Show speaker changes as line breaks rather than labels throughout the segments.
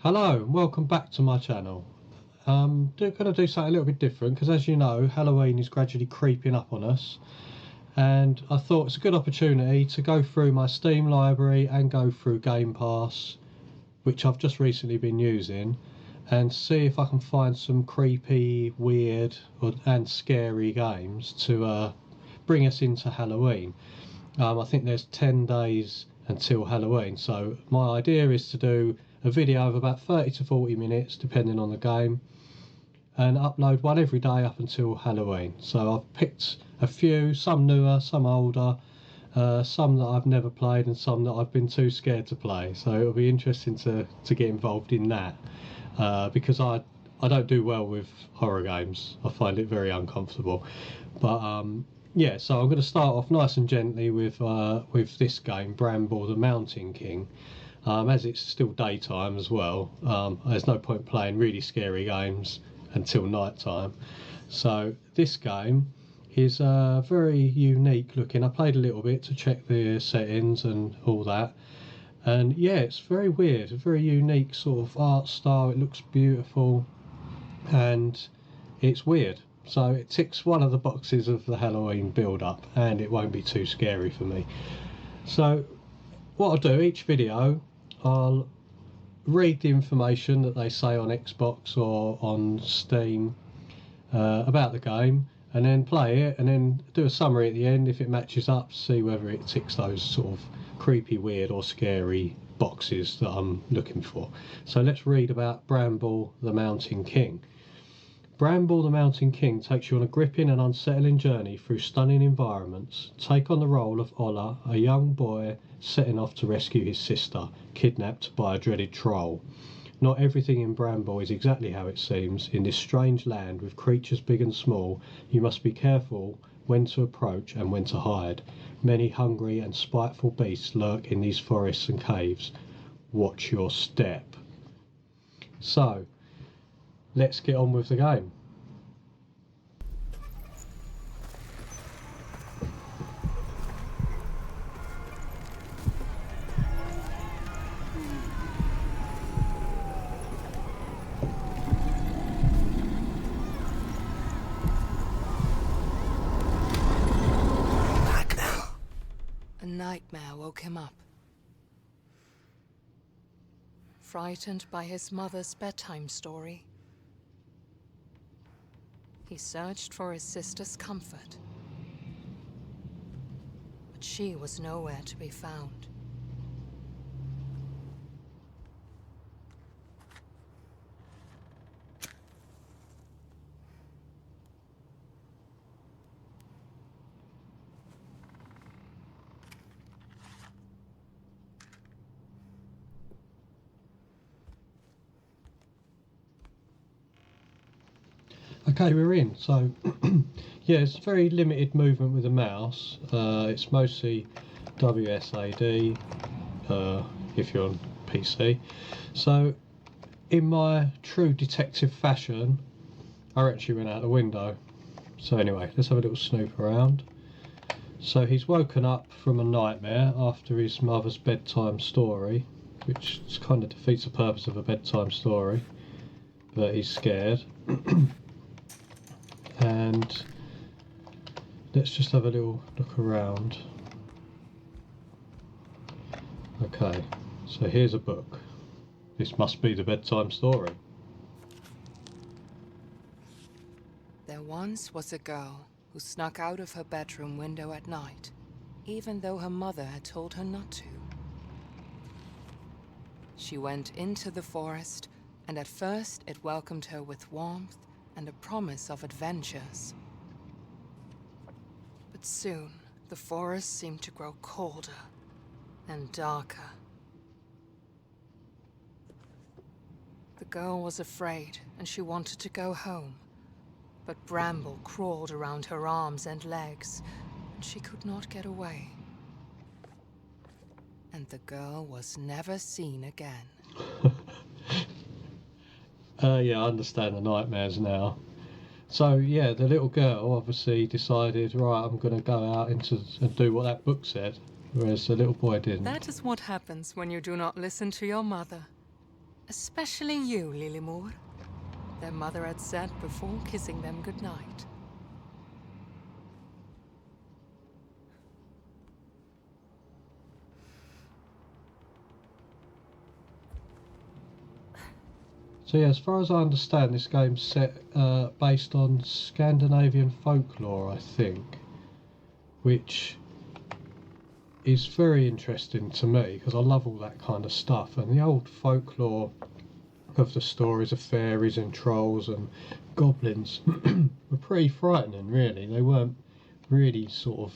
Hello and welcome back to my channel. Going to do something a little bit different because, as you know, Halloween is gradually creeping up on us, and I thought it's a good opportunity to go through my Steam library and go through Game Pass, which I've just recently been using, and see if I can find some creepy, weird and scary games to bring us into Halloween. I think there's 10 days until Halloween, so my idea is to do a video of about 30 to 40 minutes depending on the game, and upload one every day up until Halloween. So I've picked a few, some newer, some older, some that I've never played and some that I've been too scared to play, so it'll be interesting to get involved in that, because I don't do well with horror games. I find it very uncomfortable. But yeah, so I'm going to start off nice and gently with this game, Bramble the Mountain King. As it's still daytime as well, there's no point playing really scary games until night time. So this game is very unique looking. I played a little bit to check the settings and all that, and yeah, it's very weird, a very unique sort of art style. It looks beautiful and it's weird. So it ticks one of the boxes of the Halloween build up, and it won't be too scary for me. So what I'll do, each video I'll read the information that they say on Xbox or on Steam about the game, and then play it, and then do a summary at the end if it matches up, see whether it ticks those sort of creepy, weird or scary boxes that I'm looking for. So let's read about Bramble the Mountain King. Bramble the Mountain King takes you on a gripping and unsettling journey through stunning environments. Take on the role of Ola, a young boy setting off to rescue his sister, kidnapped by a dreaded troll. Not everything in Bramble is exactly how it seems. In this strange land with creatures big and small, you must be careful when to approach and when to hide. Many hungry and spiteful beasts lurk in these forests and caves. Watch your step. So, let's get on with the game.
A nightmare woke him up. Frightened by his mother's bedtime story, he searched for his sister's comfort, but she was nowhere to be found.
Okay, we're in. So yeah, it's very limited movement with the mouse. It's mostly WSAD if you're on PC. So in my true detective fashion, I actually went out the window. So anyway, let's have a little snoop around. So he's woken up from a nightmare after his mother's bedtime story, which kind of defeats the purpose of a bedtime story, but he's scared. And let's just have a little look around. Okay, so here's a book. This must be the bedtime story.
There once was a girl who snuck out of her bedroom window at night, even though her mother had told her not to. She went into the forest, and at first it welcomed her with warmth and a promise of adventures. But soon, the forest seemed to grow colder and darker. The girl was afraid, and she wanted to go home. But Bramble crawled around her arms and legs, and she could not get away. And the girl was never seen again.
Yeah, I understand the nightmares now. So yeah, the little girl obviously decided, right, I'm going to go out into and do what that book said, whereas the little boy didn't.
That is what happens when you do not listen to your mother. Especially you, Lillimor, their mother had said before kissing them goodnight.
So yeah, as far as I understand, this game's set based on Scandinavian folklore, I think, which is very interesting to me because I love all that kind of stuff. And the old folklore of the stories of fairies and trolls and goblins were pretty frightening, really. They weren't really sort of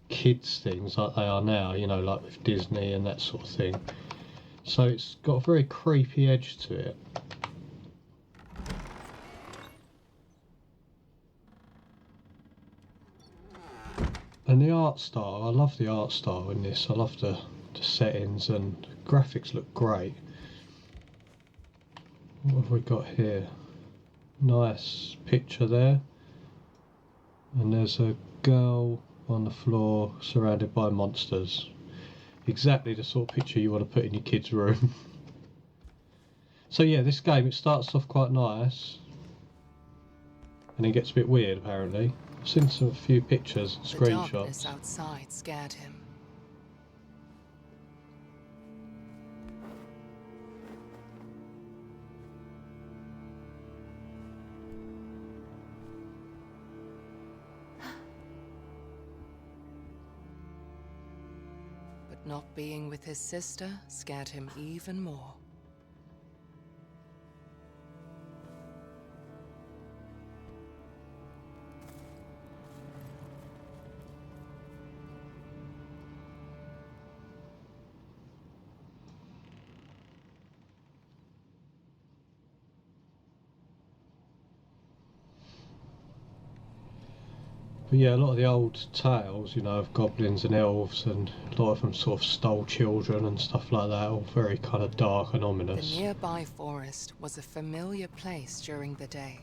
kids things like they are now, you know, like with Disney and that sort of thing. So it's got a very creepy edge to it. And the art style, I love the art style in this. I love the settings, and the graphics look great. What have we got here? Nice picture there. And there's a girl on the floor surrounded by monsters. Exactly the sort of picture you want to put in your kid's room. So yeah, this game, it starts off quite nice. And it gets a bit weird apparently. I've seen a few pictures and screenshots.
The darkness outside scared him. But not being with his sister scared him even more.
But yeah, a lot of the old tales, you know, of goblins and elves, and a lot of them sort of stole children and stuff like that, all very kind of dark and ominous.
The nearby forest was a familiar place during the day.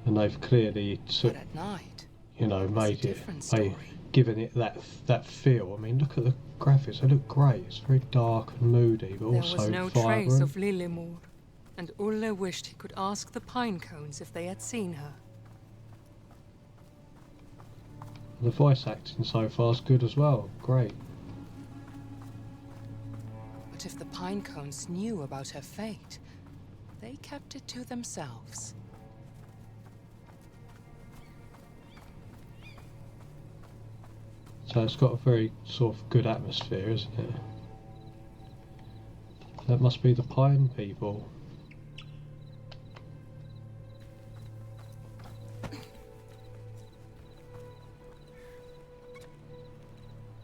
And they've clearly,
But at night,
you know, made it,
story.
given it that feel. I mean, look at the graphics; they look great. It's very dark and moody, but
There
also
was no
vibrant.
trace of Lillimor, and Ulla wished he could ask the pine cones if they had seen her.
The voice acting so far is good as well. Great.
But if the pine cones knew about her fate, they kept it to themselves.
So it's got a very sort of good atmosphere, isn't it? That must be the pine people.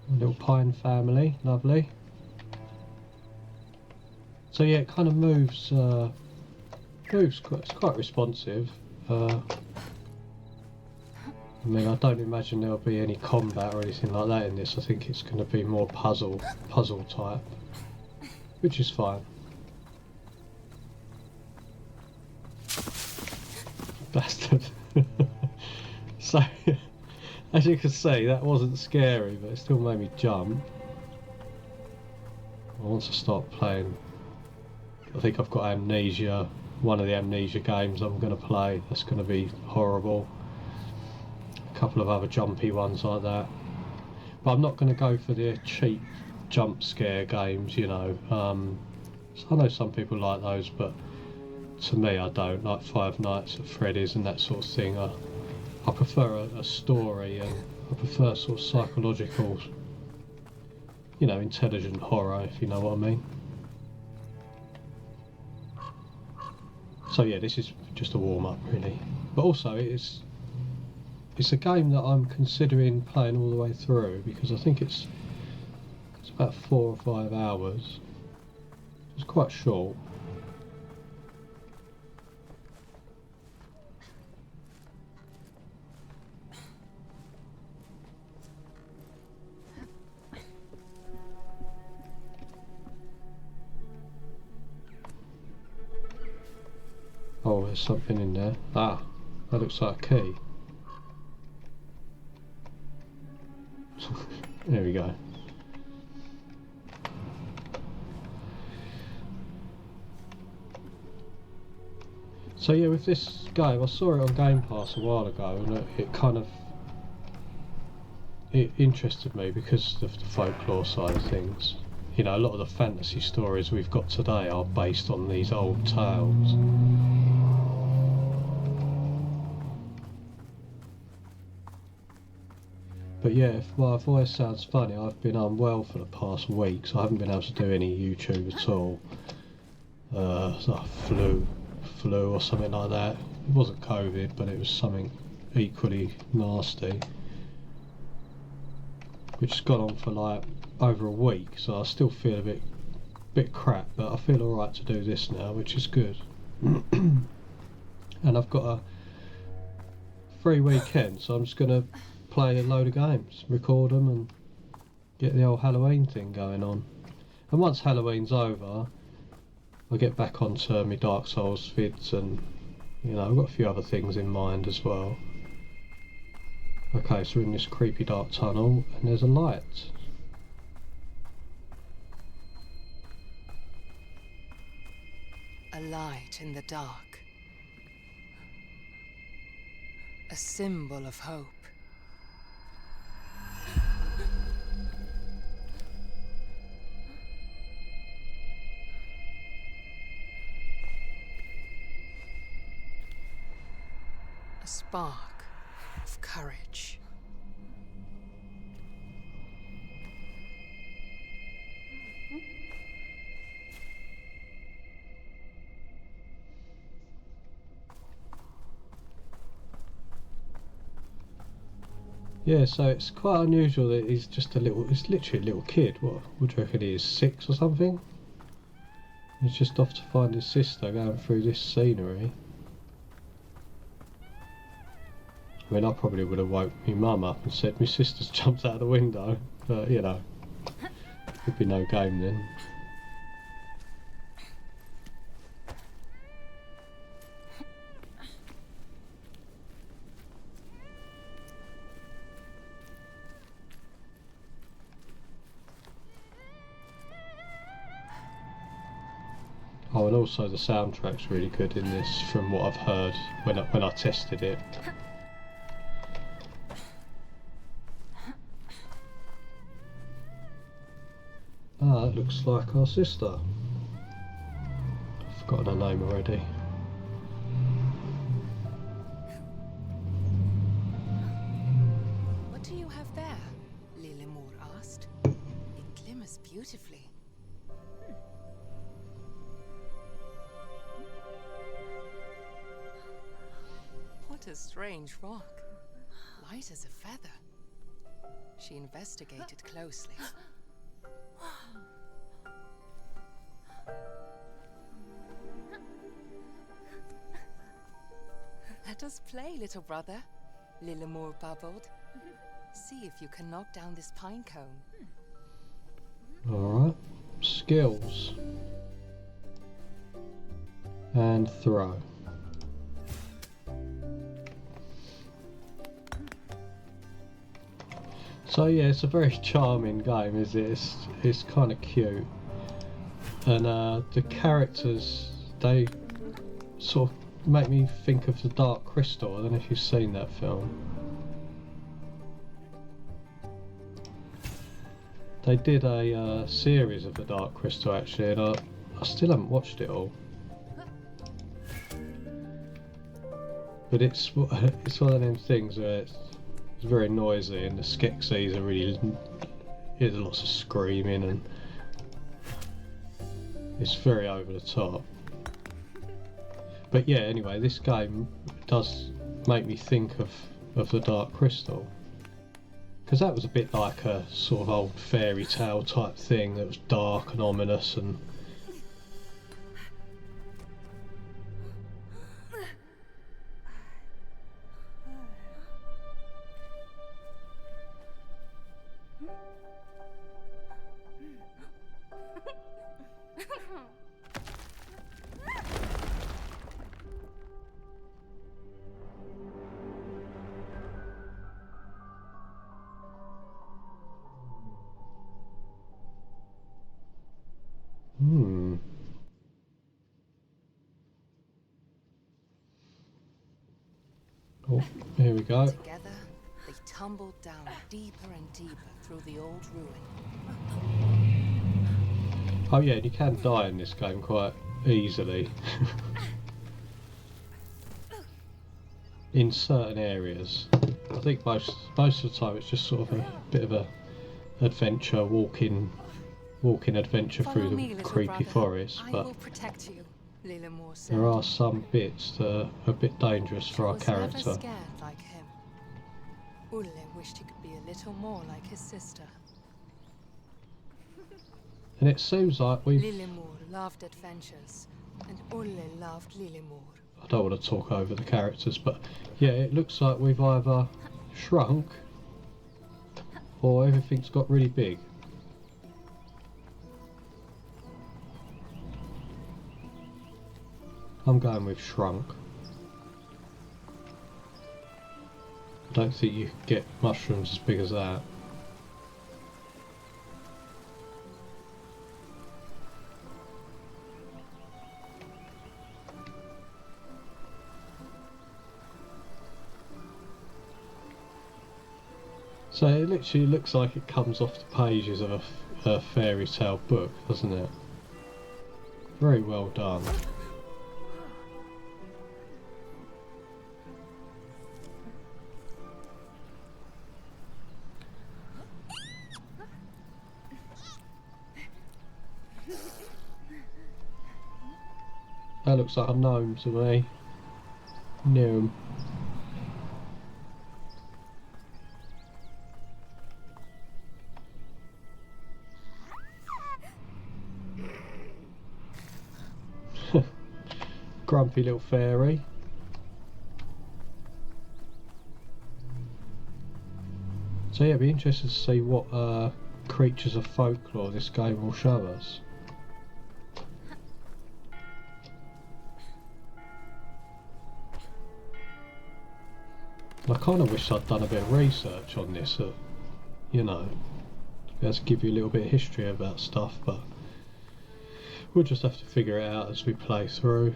A little pine family, lovely. So yeah, it kind of moves. It's quite responsive. I mean, I don't imagine there'll be any combat or anything like that in this. I think it's going to be more puzzle type, which is fine. Bastard. So, as you can see, that wasn't scary, but it still made me jump. Once I start playing, I think I've got Amnesia, one of the Amnesia games I'm going to play. That's going to be horrible. A couple of other jumpy ones like that. But I'm not going to go for the cheap jump scare games, you know. So I know some people like those, but to me I don't. Like Five Nights at Freddy's and that sort of thing. I prefer a story, and I prefer sort of psychological, you know, intelligent horror, if you know what I mean. So yeah, this is just a warm-up really. But also it's a game that I'm considering playing all the way through, because I think it's about 4 or 5 hours. It's quite short. Oh, there's something in there. Ah, that looks like a key. There we go. So yeah, with this game, I saw it on Game Pass a while ago, and it kind of it interested me because of the folklore side of things. You know, a lot of the fantasy stories we've got today are based on these old tales. But yeah, if my voice sounds funny, I've been unwell for the past week, so I haven't been able to do any YouTube at all. So flu or something like that. It wasn't COVID, but it was something equally nasty, which has gone on for like over a week. So I still feel a bit crap, but I feel alright to do this now, which is good. And I've got a free weekend, so I'm just gonna play a load of games, record them, and get the old Halloween thing going on. And once Halloween's over, I'll get back onto my Dark Souls vids, and you know, I've got a few other things in mind as well. Okay, so we're in this creepy dark tunnel, and there's a light.
A light in the dark. A symbol of hope. A spark of courage.
Yeah, so it's quite unusual that he's just it's literally a little kid. What do you reckon he is, 6 or something? He's just off to find his sister going through this scenery. I mean, I probably would have woke my mum up and said my sister's jumped out of the window, but you know, it'd be no game then. Oh, and also the soundtrack's really good in this, from what I've heard when I tested it. Ah, that looks like our sister. I've forgotten her name already.
What do you have there? Lilimur asked. It glimmers beautifully. What a strange rock. Light as a feather. She investigated closely. Let us play, little brother, Lilimur babbled. See if you can knock down this pine cone.
Alright. Skills. And throw. So yeah, it's a very charming game, is it? It's kind of cute. And the characters, they sort of make me think of the Dark Crystal. I don't know if you've seen that film. They did a series of the Dark Crystal actually, and I still haven't watched it all. But it's one of them things where it's very noisy, and the Skeksis are really, there's lots of screaming, and it's very over the top. But yeah, anyway, this game does make me think of the Dark Crystal, because that was a bit like a sort of old fairy tale type thing that was dark and ominous, and Oh, here we go.
Together, they tumbled down deeper and deeper through the old ruin.
Oh yeah, and you can die in this game quite easily. In certain areas. I think most of the time it's just sort of a bit of a adventure, walking adventure
Follow
through
me,
the
little
creepy
brother.
forest,
I
but
will protect you, Lilimore said.
there are some bits that are a bit dangerous
She
for our
was never
character.
scared like him. Ulle wished he could be a little more like his sister.
And it seems like we've...
Lilimore loved adventures, and Ulle loved Lilimore.
I don't want to talk over the characters, but yeah, it looks like we've either shrunk or everything's got really big. I'm going with shrunk. I don't think you could get mushrooms as big as that. So it literally looks like it comes off the pages of a fairy tale book, doesn't it? Very well done. That looks like a gnome to me. Gnome. Grumpy little fairy. So yeah, it'd be interesting to see what creatures of folklore this game will show us. I kind of wish I'd done a bit of research on this, you know, to be able to give you a little bit of history about stuff, but we'll just have to figure it out as we play through.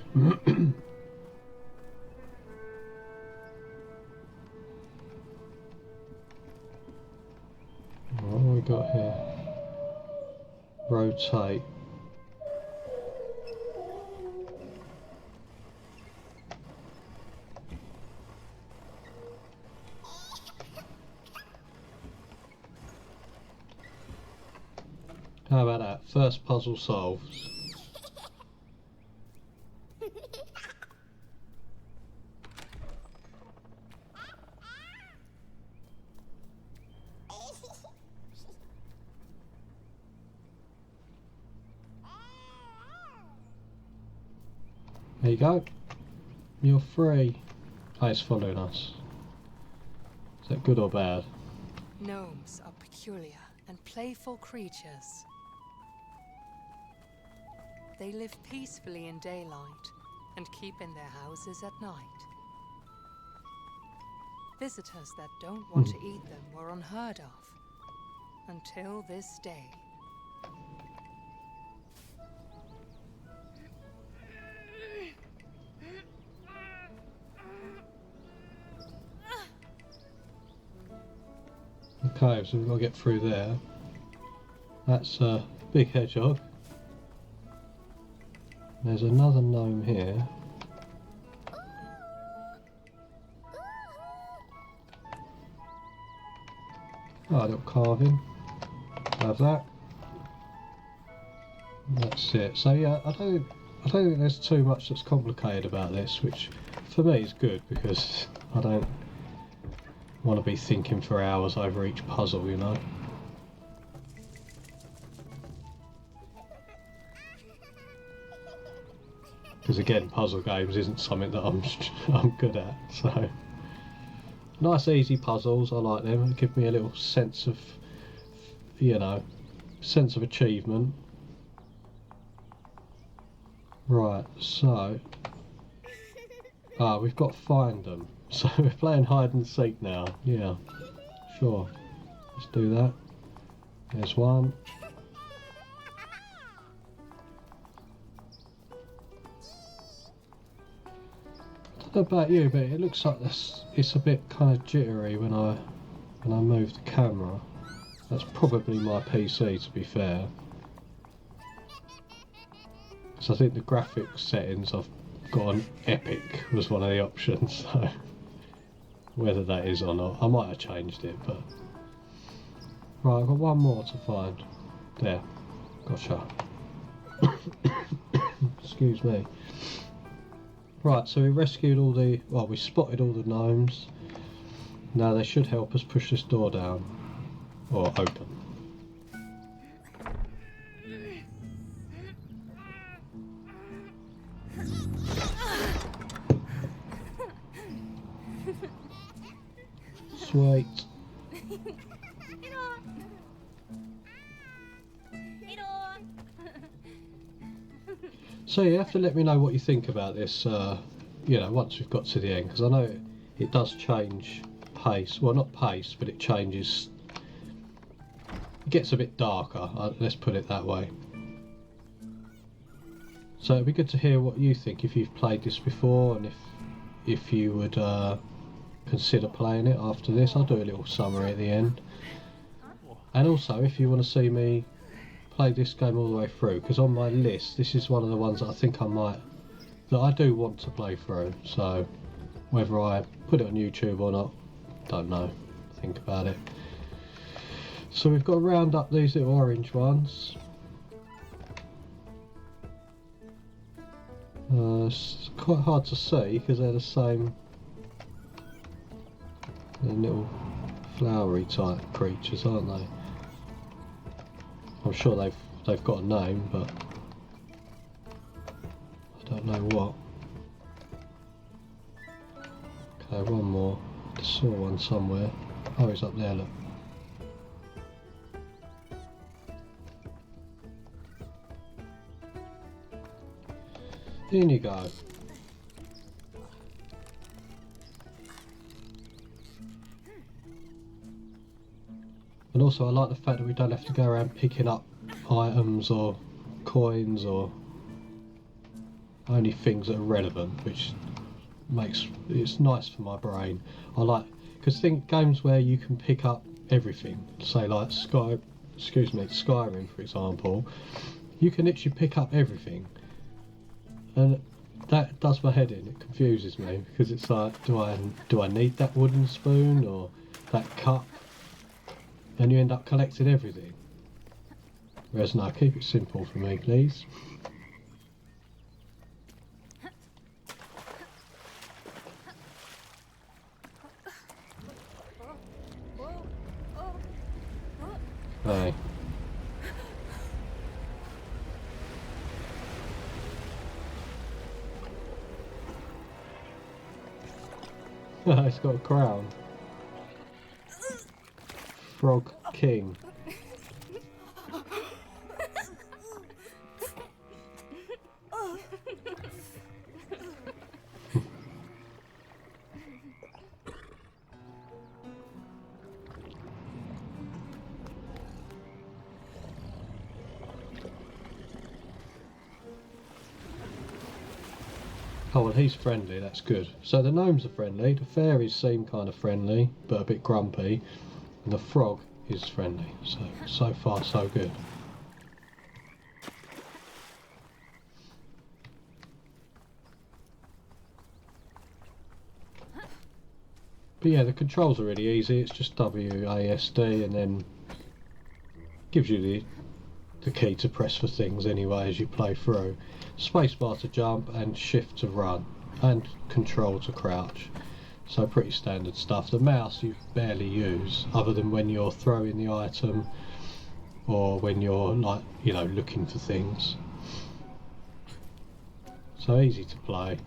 What have we got here? Rotate. How about that? First puzzle solved. There you go. You're free. Oh, it's following us. Is that good or bad?
Gnomes are peculiar and playful creatures. They live peacefully in daylight and keep in their houses at night. Visitors that don't want to eat them were unheard of until this day.
Okay, so we've got to get through there. That's a big hedgehog. There's another gnome here. Oh, a little carving. Have that. That's it. So yeah, I don't think there's too much that's complicated about this, which for me is good because I don't want to be thinking for hours over each puzzle, you know. Because again, puzzle games isn't something that I'm good at. So nice easy puzzles, I like them. They give me a little sense of, you know, sense of achievement. Right, so we've got to find them. So we're playing hide and seek now. Yeah, sure. Let's do that. There's one. I don't know about you, but it looks like it's a bit kind of jittery when I move the camera. That's probably my PC, to be fair. So I think the graphics settings I've got on Epic was one of the options, so whether that is or not, I might have changed it, but... Right, I've got one more to find. There. Gotcha. Excuse me. Right, so we rescued all the... well, we spotted all the gnomes. Now they should help us push this door down. Or open. Sweet. So you have to let me know what you think about this, you know, once we've got to the end, because I know it does change pace. Well, not pace, but it changes. It gets a bit darker, let's put it that way. So it'd be good to hear what you think, if you've played this before, and if you would consider playing it after this. I'll do a little summary at the end. And also, if you want to see me play this game all the way through, because on my list this is one of the ones that I think that I do want to play through, so whether I put it on YouTube or not, don't know, think about it. So we've got to round up these little orange ones. It's quite hard to see because they're the same, they're little flowery type creatures, aren't they? I'm sure they've got a name, but I don't know what. Okay, one more. I saw one somewhere. Oh, he's up there, look. In you go. And also I like the fact that we don't have to go around picking up items or coins or only things that are relevant, which makes it's nice for my brain. I like, because games where you can pick up everything, say like Skyrim for example, you can literally pick up everything, and that does my head in. It confuses me because it's like, do I need that wooden spoon or that cup? And you end up collecting everything. Whereas no, keep it simple for me, please. Hey. It's got a crown. Frog King. Oh, well, he's friendly, that's good. So the gnomes are friendly, the fairies seem kind of friendly, but a bit grumpy. And the frog is friendly, so far so good. But yeah, the controls are really easy. It's just WASD, and then gives you the key to press for things anyway as you play through. Spacebar to jump and shift to run, and control to crouch. So pretty standard stuff. The mouse you barely use, other than when you're throwing the item or when you're, like, you know, looking for things. So easy to play.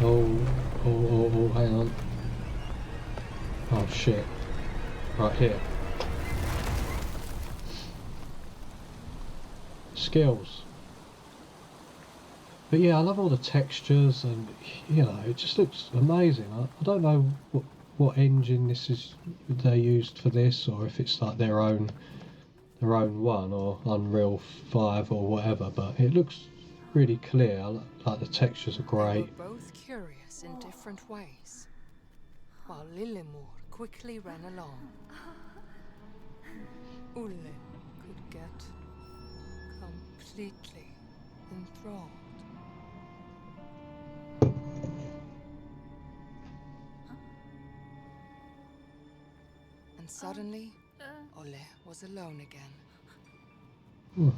Oh, hang on. Oh shit. Right here. Skills. But yeah, I love all the textures, and you know, it just looks amazing. I don't know what engine this is they used for this, or if it's like their own one, or Unreal 5 or whatever. But it looks really clear. Like the textures are
They
great.
were both curious in different ways, while Lillemor quickly ran along. Ulle could get completely enthralled. And suddenly, Ole was alone again.
Hmm.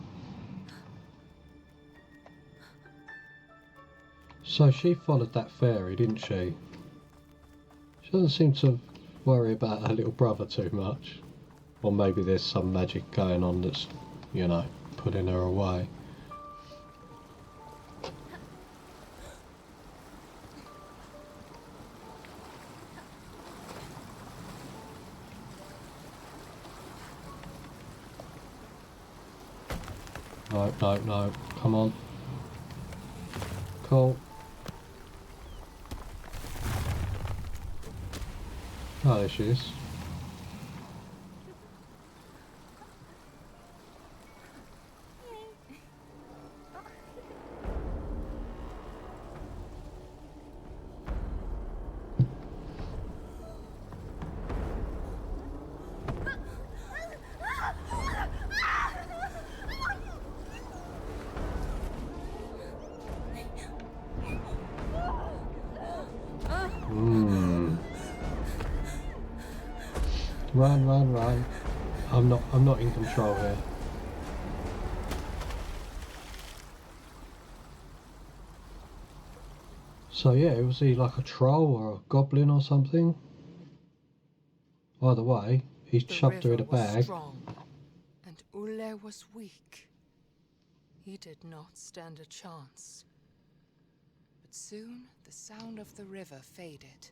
So she followed that fairy, didn't she? She doesn't seem to worry about her little brother too much. Or maybe there's some magic going on that's, you know, putting her away. No, no, no. Come on. Cool. Oh, there she is. Run, run, run. I'm not in control here. So yeah, was he like a troll or a goblin or something? Either way, he
The
shoved her in
river
a
was
bag.
strong, and Ulle was weak. He did not stand a chance. But soon the sound of the river faded.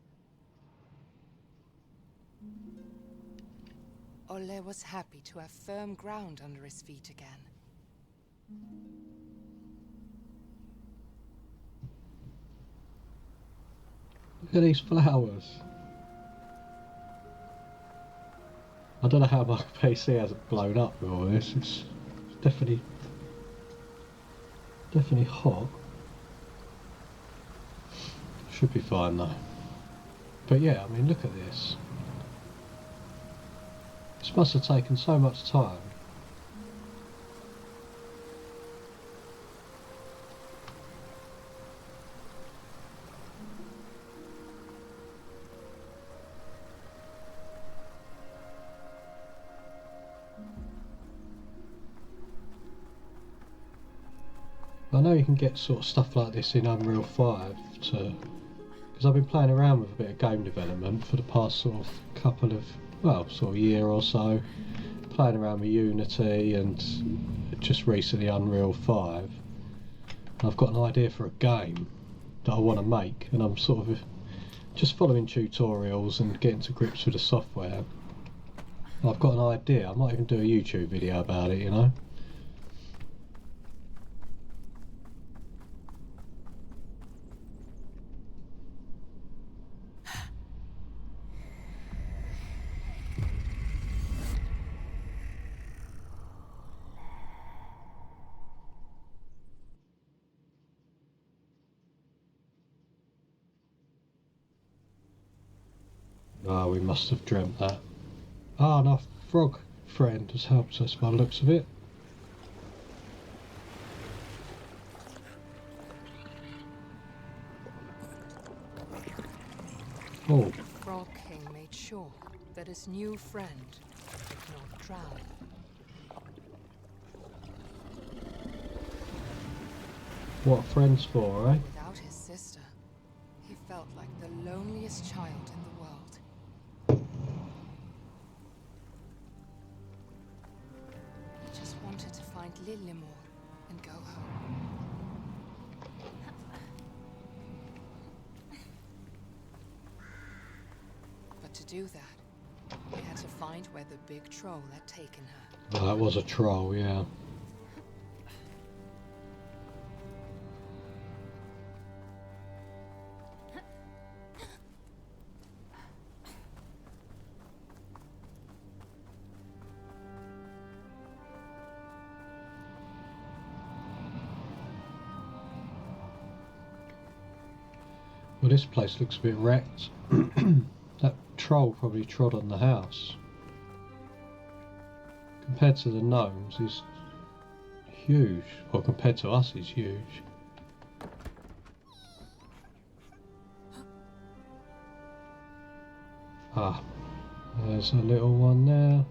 Ole was happy to have firm ground under his feet again.
Look at these flowers. I don't know how my PC hasn't blown up with all this. It's definitely hot. Should be fine though. But yeah, I mean, look at this. This must have taken so much time. I know you can get sort of stuff like this in Unreal 5 to, because I've been playing around with a bit of game development for the past sort of couple of, well, sort of year or so, playing around with Unity and just recently Unreal 5. And I've got an idea for a game that I want to make, and I'm sort of just following tutorials and getting to grips with the software. I've got an idea. I might even do a YouTube video about it, you know. Ah, we must have dreamt that. Ah, and our frog friend has helped us by the looks of it. Oh,
The Frog King made sure that his new friend did not drown.
what friends for, eh?
Without his sister, he felt like the loneliest child in the world. He just wanted to find Lillemor and go home. But to do that, he had to find where the big troll had taken her.
Oh, that was a troll, yeah. Well, this place looks a bit wrecked. That troll probably trod on the house. Compared to the gnomes, he's huge. Well, compared to us, he's huge. Ah, there's a little one there.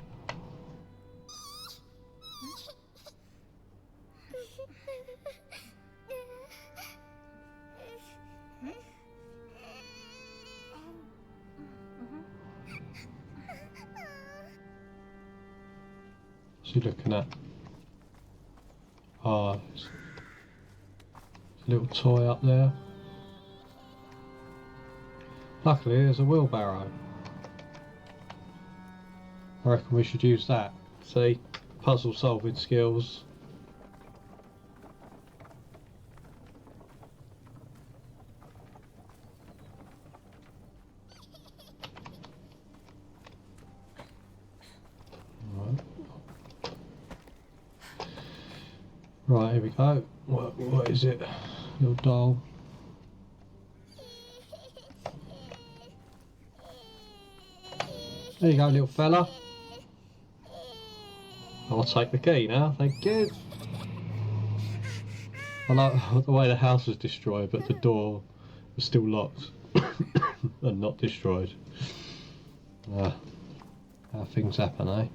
What's he looking at? Ah, there's a little toy up there. Luckily, there's a wheelbarrow. I reckon we should use that. See? Puzzle solving skills. Right, here we go. What is it? Little doll. There you go, little fella. I'll take the key now, thank you. I like the way the house was destroyed, but the door was still locked and not destroyed. How things happen, eh?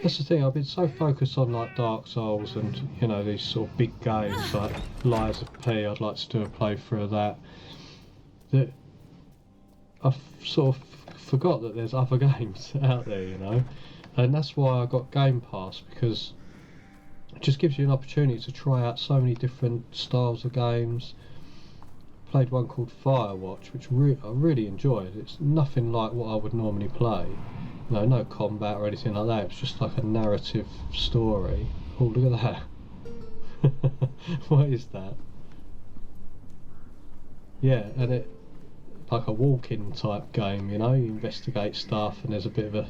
That's the thing, I've been so focused on like Dark Souls and, you know, these sort of big games like Lies of P, I'd like to do a playthrough of that I've sort of forgot that there's other games out there, you know, and that's why I got Game Pass, because it just gives you an opportunity to try out so many different styles of games. Played one called Firewatch, which I really enjoyed. It's nothing like what I would normally play. No combat or anything like that. It's just like a narrative story. Oh, look at that. What is that? Yeah, and it like a walk-in type game, you know, you investigate stuff and there's a bit of a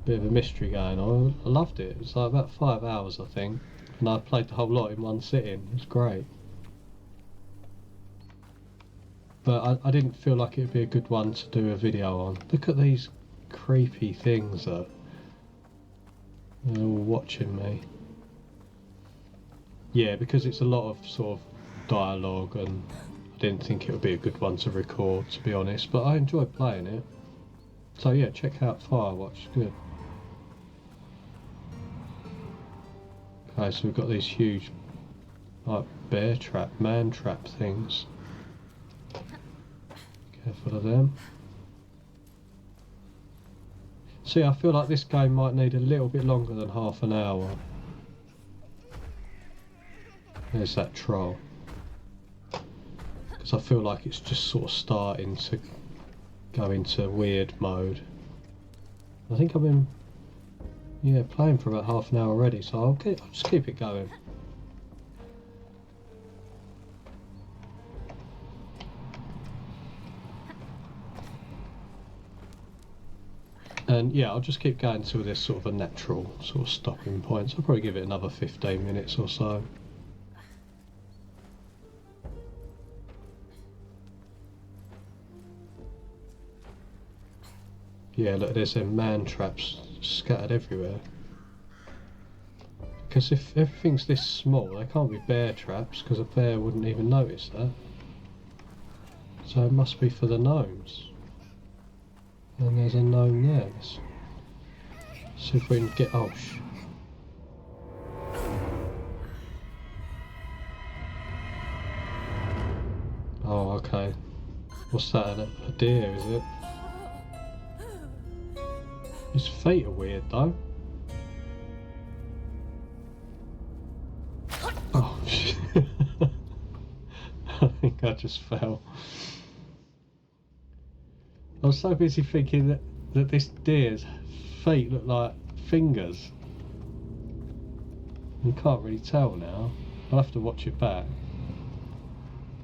mystery going on. I loved it. It was like about 5 hours, I think, and I played the whole lot in one sitting. It was great. But I didn't feel like it would be a good one to do a video on. Look at these creepy things that are all watching me. Yeah, because it's a lot of sort of dialogue, and I didn't think it would be a good one to record, to be honest, but I enjoyed playing it. So yeah, check out Firewatch, good. Okay, so we've got these huge like bear trap, man trap things. Careful of them. See, I feel like this game might need a little bit longer than half an hour. There's that troll. Because I feel like it's just sort of starting to go into weird mode. I think I've been playing for about half an hour already, so I'll just keep it going. And yeah, I'll just keep going till there's sort of a natural sort of stopping point. So I'll probably give it another 15 minutes or so. Yeah, look, there's them man traps scattered everywhere. Because if everything's this small, they can't be bear traps, because a bear wouldn't even notice that. So it must be for the gnomes. And there's a gnome there. Let's see if we can get... Oh, oh, okay. What's that? A deer, is it? His feet are weird, though. Oh, shit. I think I just fell. I was so busy thinking that this deer's feet look like fingers. You can't really tell now. I'll have to watch it back.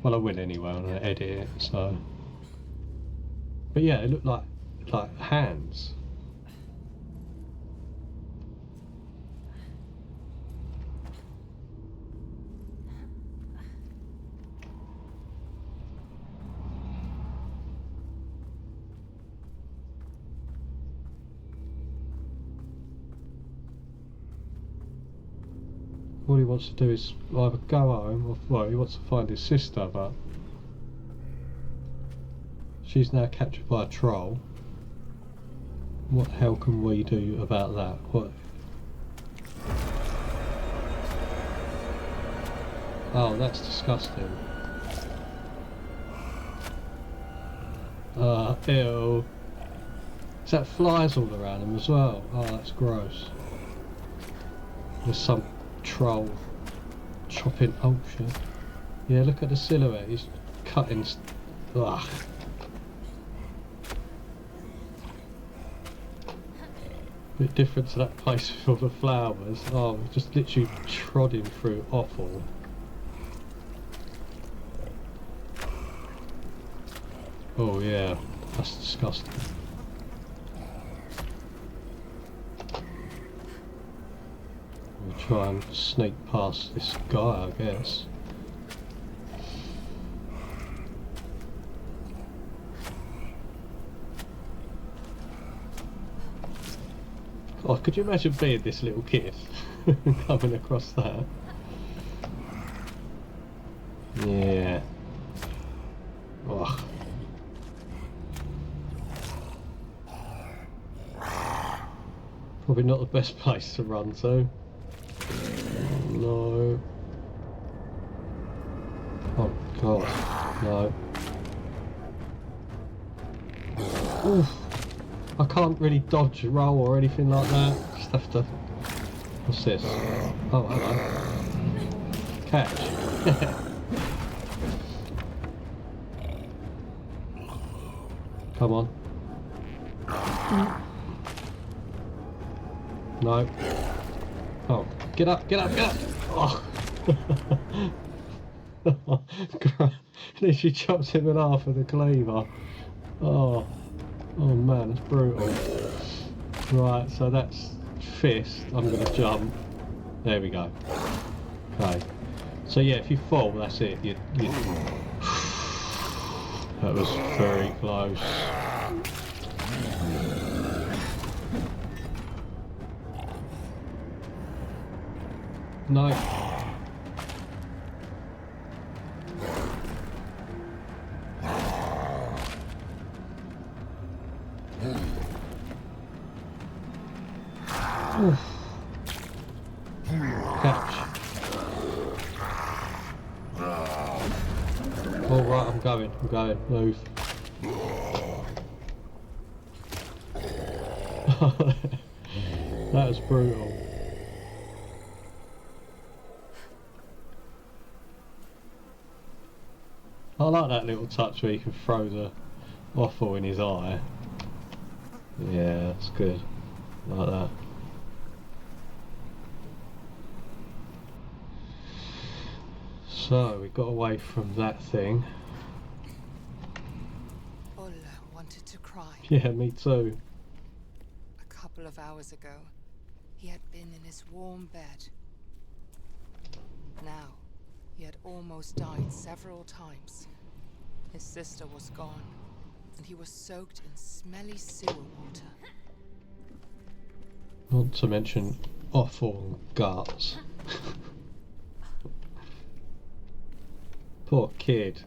Well, I will anyway when I edit it, so... But yeah, it looked like hands. All he wants to do is either go home or, well, he wants to find his sister, but she's now captured by a troll. What the hell can we do about that? What? Oh, that's disgusting. Ew. Is that flies all around him as well? Oh, that's gross. There's some troll chopping. Oh shit. Yeah, look at the silhouette. He's cutting. Ugh. Bit different to that place with all the flowers. Oh, just literally trotting through offal. Oh yeah, that's disgusting. We'll try and sneak past this guy, I guess. Oh, could you imagine being this little kid coming across that? Yeah. Ugh. Probably not the best place to run to. No. Oh god, no. Oof. I can't really dodge, roll or anything like that. Just have to... What's this? Oh, hello. Catch. Come on. No. Oh, get up, get up, get up! Oh. Then she chops him in half with a cleaver. Oh. Oh man, that's brutal. Right, so that's fist. I'm gonna jump. There we go. Okay. So yeah, if you fall, that's it. You... That was very close. No. Oof. Catch. All right, I'm going. Move. That was brutal. I like that little touch where you can throw the offal in his eye. Yeah, that's good. Like that. So we got away from that thing.
Ola wanted to cry.
Yeah, me too.
A couple of hours ago, he had been in his warm bed. Now, he had almost died several times. His sister was gone, and he was soaked in smelly sewer water.
Not to mention awful guts. Poor kid.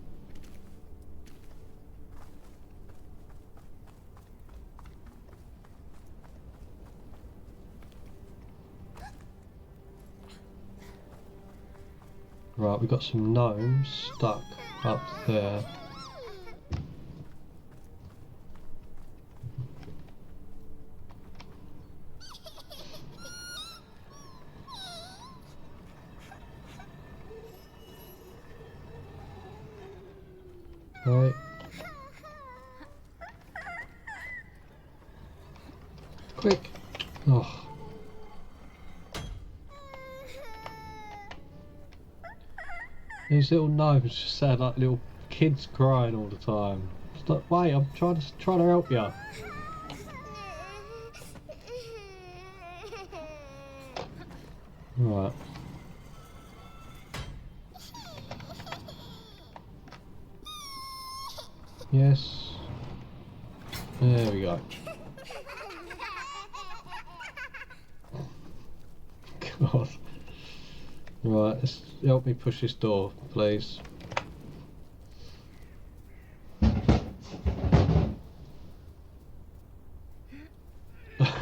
Right, we've got some gnomes stuck up there. Right. Quick. Oh. These little gnomes just sound like little kids crying all the time. It's like, wait, I'm trying to help you. Right. Yes. There we go. God. Right, let's help me push this door, please.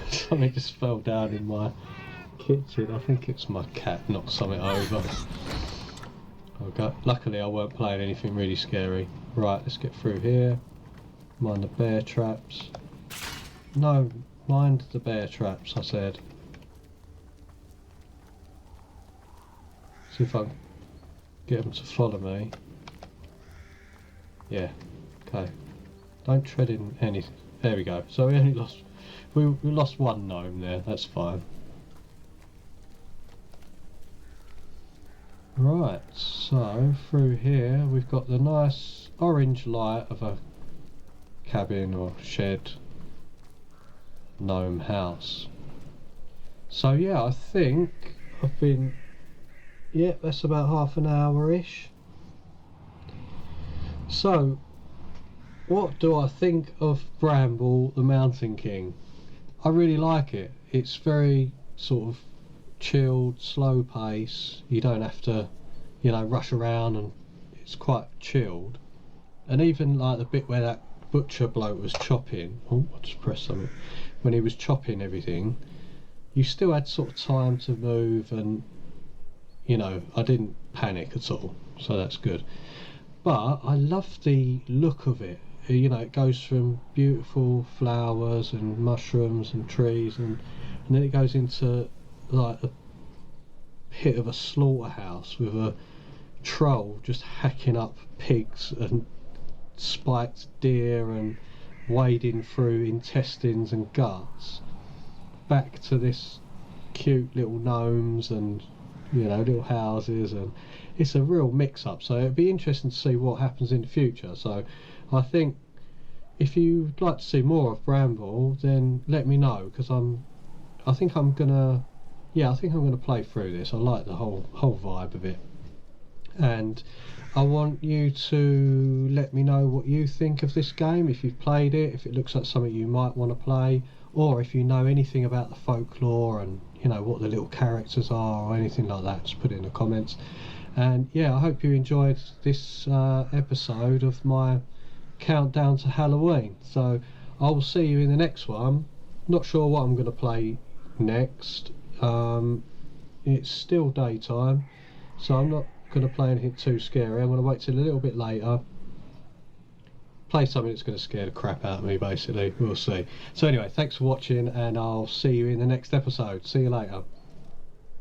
Something just fell down in my kitchen. I think it's my cat knocked something over. Okay. Luckily I weren't playing anything really scary. Right, let's get through here. Mind the bear traps. No, mind the bear traps, I said. See if I can get them to follow me. Yeah, okay. Don't tread in anything. There we go. So we only lost... We lost one gnome there, that's fine. Right, so through here we've got the nice orange light of a cabin or shed gnome house. So yeah, I think I've been... Yeah, that's about half an hour-ish. So, what do I think of Bramble, the Mountain King? I really like it. It's very sort of chilled, slow pace. You don't have to, you know, rush around, and it's quite chilled. And even like the bit where that butcher bloke was chopping, oh, I just pressed something, when he was chopping everything, you still had sort of time to move, and you know, I didn't panic at all, so that's good. But I love the look of it. You know, it goes from beautiful flowers and mushrooms and trees, and then it goes into like a pit of a slaughterhouse with a troll just hacking up pigs and spiked deer and wading through intestines and guts, back to this cute little gnomes and, you know, little houses, and it's a real mix-up. So it'd be interesting to see what happens in the future. So I think if you'd like to see more of Bramble, then let me know, because I think I'm gonna play through this. I like the whole vibe of it, and I want you to let me know what you think of this game, if you've played it, if it looks like something you might want to play, or if you know anything about the folklore and, you know, what the little characters are or anything like that. Just put it in the comments. And yeah, I hope you enjoyed this episode of my countdown to Halloween. So I will see you in the next one. Not sure what I'm going to play next. It's still daytime, so I'm not going to play anything too scary. I'm going to wait till a little bit later, play something that's going to scare the crap out of me, basically. We'll see. So anyway, thanks for watching, and I'll see you in the next episode. See you later.